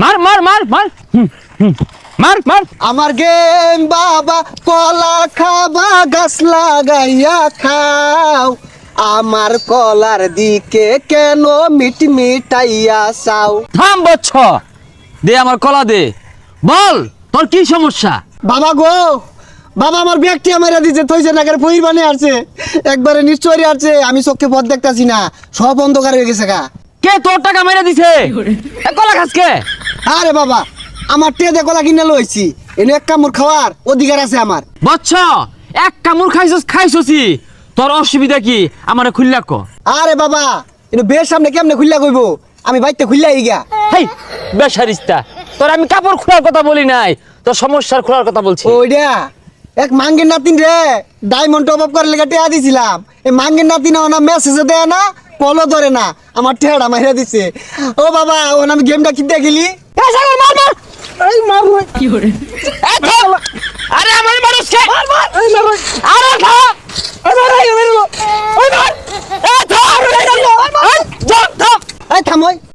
মার মার মার মার মার মার। আমার গেম বাবা কলা খাবা গাছ লাগাইয়া খাও, আমার কলার দিকে কেন মিটমিটাইয়া চাও। থাম বচ্ছ, দে আমার কলা দে, বল তোর কি সমস্যা? বাবা গো, বাবা আমার ব্যাগটি মেরে দিছে, থইছে না করে পহির বানিয়ে আসছে, একবারে নিশ্চয়ই আসছে। আমি চোখে পথ দেখতাছি না, সব অন্ধকার হয়ে গেছে গা। কে তোর টাকা মেরে দিছে? এ কলা খাস কে? আরে বাবা, আমার টেদে কলা কিনে লইছি, এনে এক কামড় খাওয়ার অধিকার আছে আমার। বচ্ছ, এক কামড় খাইছছি, তোর অসুবিধা কি আমারে খুললা ক। আরে বাবা, এনে বের সামনে কেমনে খুললা কইব, আমি বাইতে খুললাই গিয়া। হেই বেশারিস্তা, তোর আমি কাপড় খোলার কথা বলি নাই, তোর সমস্যার খোলার কথা বলছি। ওইডা এক মাঙ্গের নাতিন রে ডায়মন্ড টপ আপ করে লেগে টেয়া দিছিলাম, এই মাঙ্গের নাতিন না মেসেজে দেয় না, কলও ধরে না, আমার টেহাটা মাইরা দিছে। ও বাবা, ওখানে আমি গেমটা কিনতে গেলি, এ সাগর মার মার। এই মার এ থাম। আরে আমার মানুষ কে? আরে